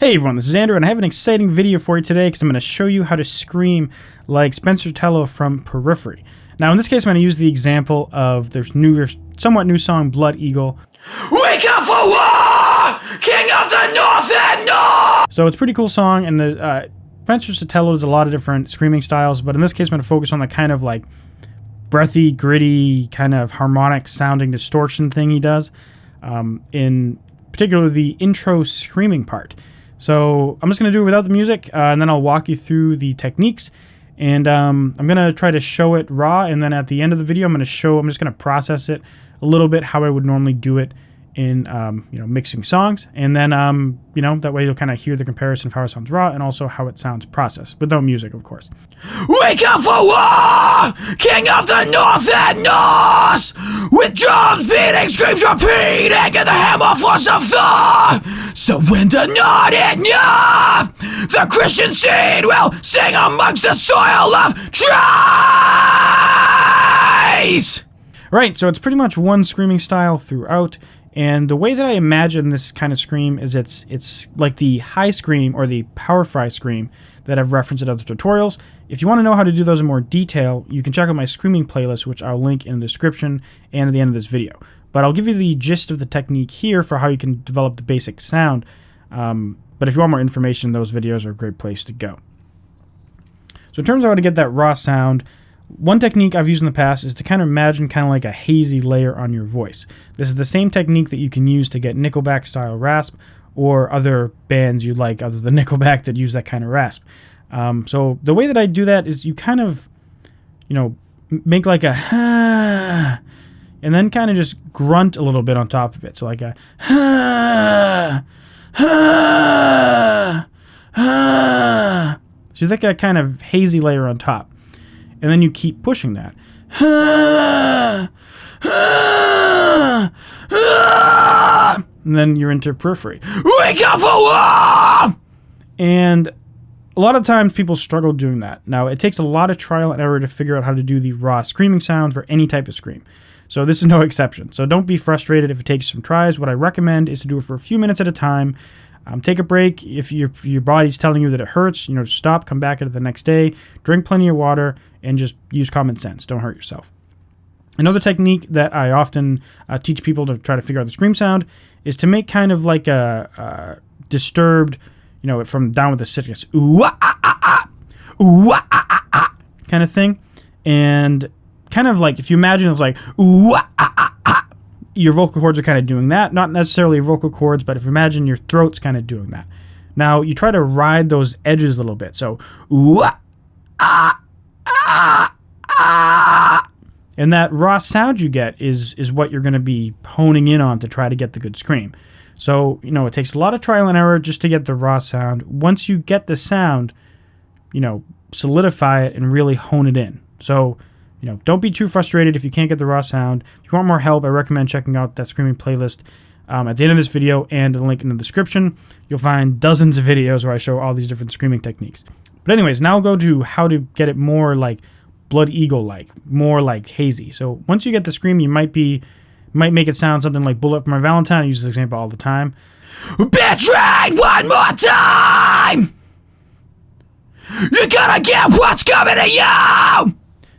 Hey everyone, this is Andrew, and I have an exciting video for you today because I'm going to show you how to scream like Spencer Tello from Periphery. Now in this case I'm going to use the example of their somewhat new song, Blood Eagle. Wake up for war! King of the North and North! So it's a pretty cool song, and the Spencer Tello has a lot of different screaming styles, but in this case I'm going to focus on the kind of like breathy, gritty, kind of harmonic sounding distortion thing he does, in particular the intro screaming part. So I'm just going to do it without the music, and then I'll walk you through the techniques, and I'm going to try to show it raw, and then at the end of the video I'm just going to process it a little bit how I would normally do it in mixing songs, and then that way you'll kind of hear the comparison of how it sounds raw and also how it sounds processed, but no music, of course. Wake up for war! King of the North and North! With drums beating, screams repeating, and the hammer force of Thor! So when the not enough, the Christian seed will sing amongst the soil of Christ! Right, so it's pretty much one screaming style throughout, and the way that I imagine this kind of scream is it's like the high scream or the power fry scream that I've referenced in other tutorials. If you want to know how to do those in more detail, you can check out my screaming playlist, which I'll link in the description and at the end of this video. But I'll give you the gist of the technique here for how you can develop the basic sound. But if you want more information, those videos are a great place to go. So in terms of how to get that raw sound, one technique I've used in the past is to kind of imagine kind of like a hazy layer on your voice. This is the same technique that you can use to get Nickelback style rasp or other bands you like other than Nickelback that use that kind of rasp. So the way that I do that is you kind of, make like a and then kind of just grunt a little bit on top of it. So like a so you like a kind of hazy layer on top. And then you keep pushing that. And then you're into Periphery. Wake up for war! And a lot of times people struggle doing that. Now, it takes a lot of trial and error to figure out how to do the raw screaming sound for any type of scream. So this is no exception. So don't be frustrated if it takes some tries. What I recommend is to do it for a few minutes at a time. Take a break. If your body's telling you that it hurts, stop, come back at it the next day, drink plenty of water, and just use common sense. Don't hurt yourself. Another technique that I often teach people to try to figure out the scream sound is to make kind of like a disturbed, from down with the sickness, ooh, ah, ah, ah, ooh, ah, ah, ah, kind of thing. And kind of like, if you imagine it's like, ooh, ah, ah, ah, ah, your vocal cords are kind of doing that. Not necessarily vocal cords, but if you imagine your throat's kind of doing that. Now, you try to ride those edges a little bit. So, ooh, ah, ah, ah, ah. And that raw sound you get is what you're going to be honing in on to try to get the good scream. So, it takes a lot of trial and error just to get the raw sound. Once you get the sound, solidify it and really hone it in. So, don't be too frustrated if you can't get the raw sound. If you want more help, I recommend checking out that screaming playlist at the end of this video and the link in the description. You'll find dozens of videos where I show all these different screaming techniques. But anyways, now I'll go to how to get it more like Blood Eagle-like, more like hazy. So once you get the scream, you might make it sound something like Bullet for My Valentine. I use this example all the time. Betrayed one more time! You're gonna get what's coming to you!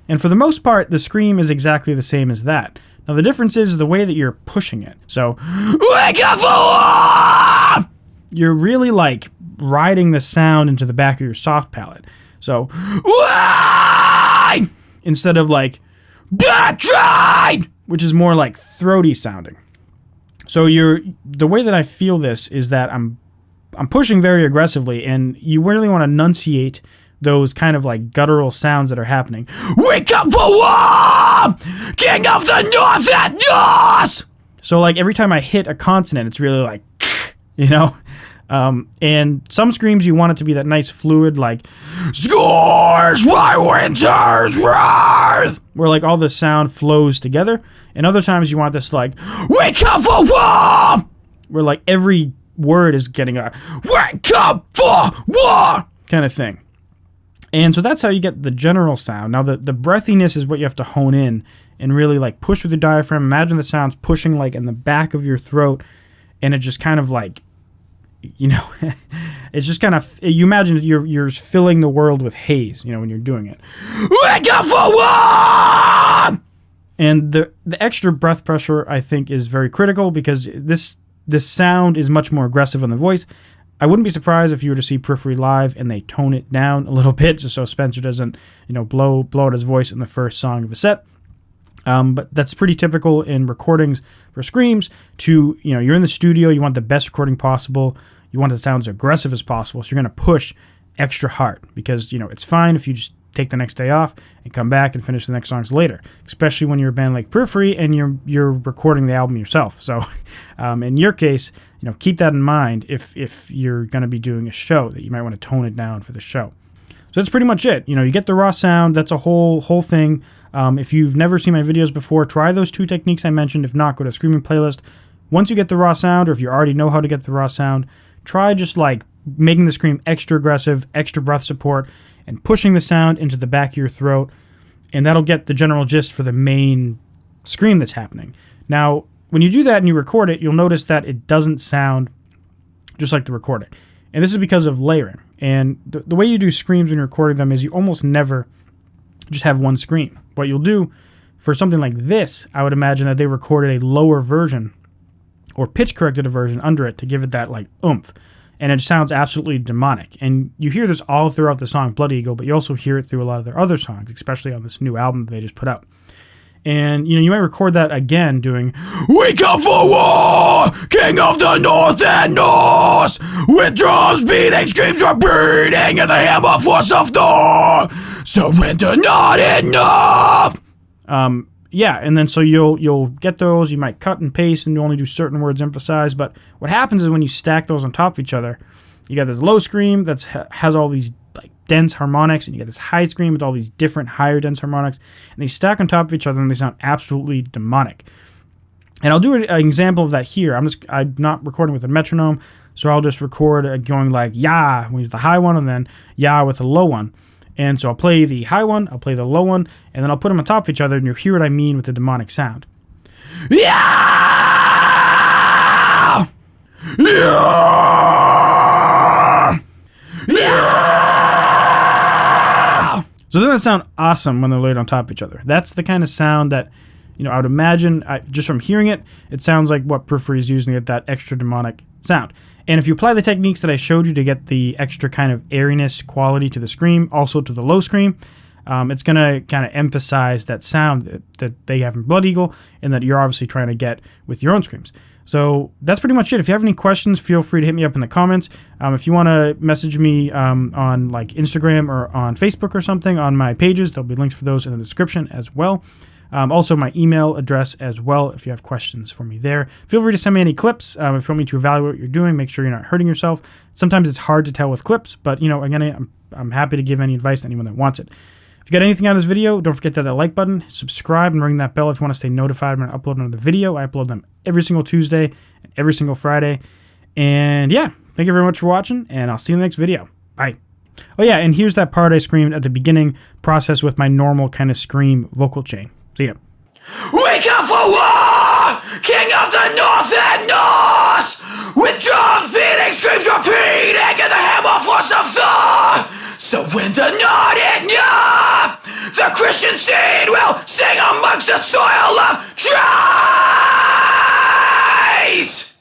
And for the most part, the scream is exactly the same as that. Now the difference is the way that you're pushing it. So, wake up for war! You're really like riding the sound into the back of your soft palate. So, why? Instead of like, betrayed! Which is more like throaty sounding. So the way that I feel this is that I'm pushing very aggressively, and you really want to enunciate those kind of like guttural sounds that are happening. Wake up for war! King of the North and North! So like every time I hit a consonant, it's really like, and some screams you want it to be that nice fluid, like, Scourge my winter's wrath! Where like all the sound flows together. And other times you want this like, wake up for war! Where like every word is getting a wake up for war! kind of thing. And so that's how you get the general sound. Now the breathiness is what you have to hone in and really like push with your diaphragm. Imagine the sounds pushing like in the back of your throat, and it just kind of like, It's just kind of, you imagine that you're filling the world with haze, when you're doing it. Wake up for war! And the extra breath pressure, I think, is very critical because this sound is much more aggressive on the voice. I wouldn't be surprised if you were to see Periphery live and they tone it down a little bit just so Spencer doesn't, blow out his voice in the first song of the set. But that's pretty typical in recordings for screams to, you're in the studio, you want the best recording possible. You want it to sound as aggressive as possible. So you're going to push extra hard because, it's fine if you just take the next day off and come back and finish the next songs later, especially when you're a band like Periphery and you're recording the album yourself. So in your case, keep that in mind if you're going to be doing a show that you might want to tone it down for the show. So that's pretty much it. You get the raw sound. That's a whole thing. If you've never seen my videos before, try those 2 techniques I mentioned. If not, go to the Screaming playlist. Once you get the raw sound, or if you already know how to get the raw sound, try just like making the scream extra aggressive, extra breath support, and pushing the sound into the back of your throat, and that'll get the general gist for the main scream that's happening. Now, when you do that and you record it, you'll notice that it doesn't sound just like the recording. And this is because of layering. And the way you do screams when you're recording them is you almost never just have one scream. What you'll do for something like this, I would imagine that they recorded a lower version or pitch corrected a version under it to give it that like oomph. And it sounds absolutely demonic. And you hear this all throughout the song Blood Eagle, but you also hear it through a lot of their other songs, especially on this new album that they just put out. And, you might record that again doing, We come for war, king of the north and north, with drums beating, screams repeating, and the hammer force of Thor. Surrender not enough. Yeah, and then so you'll get those, you might cut and paste, and you only do certain words emphasized, but what happens is when you stack those on top of each other, you got this low scream that has all these like dense harmonics, and you get this high scream with all these different higher dense harmonics, and they stack on top of each other, and they sound absolutely demonic. And I'll do an example of that here. I'm not recording with a metronome, so I'll just record going like yah with the high one, and then yah with the low one. And so I'll play the high one, I'll play the low one, and then I'll put them on top of each other, and you'll hear what I mean with the demonic sound. Yeah! Yeah! Yeah! So doesn't that sound awesome when they're laid on top of each other? That's the kind of sound that, I would imagine, just from hearing it, it sounds like what Periphery is using to get that extra demonic sound. And if you apply the techniques that I showed you to get the extra kind of airiness quality to the scream, also to the low scream, it's going to kind of emphasize that sound that they have in Blood Eagle and that you're obviously trying to get with your own screams. So that's pretty much it. If you have any questions, feel free to hit me up in the comments. If you want to message me on like Instagram or on Facebook or something on my pages, there'll be links for those in the description as well. Also, my email address as well if you have questions for me there. Feel free to send me any clips. If you want me to evaluate what you're doing, make sure you're not hurting yourself. Sometimes it's hard to tell with clips, but, again, I'm happy to give any advice to anyone that wants it. If you got anything out of this video, don't forget that like button, subscribe, and ring that bell if you want to stay notified when I upload another video. I upload them every single Tuesday and every single Friday. And, yeah, thank you very much for watching, and I'll see you in the next video. Bye. Oh, yeah, and here's that part I screamed at the beginning, processed with my normal kind of scream vocal chain. See ya. We come for war, king of the north and north, with drums beating, screams repeating, and the hammer force of Thor. Surrender not enough. The Christian seed will sing amongst the soil of Christ.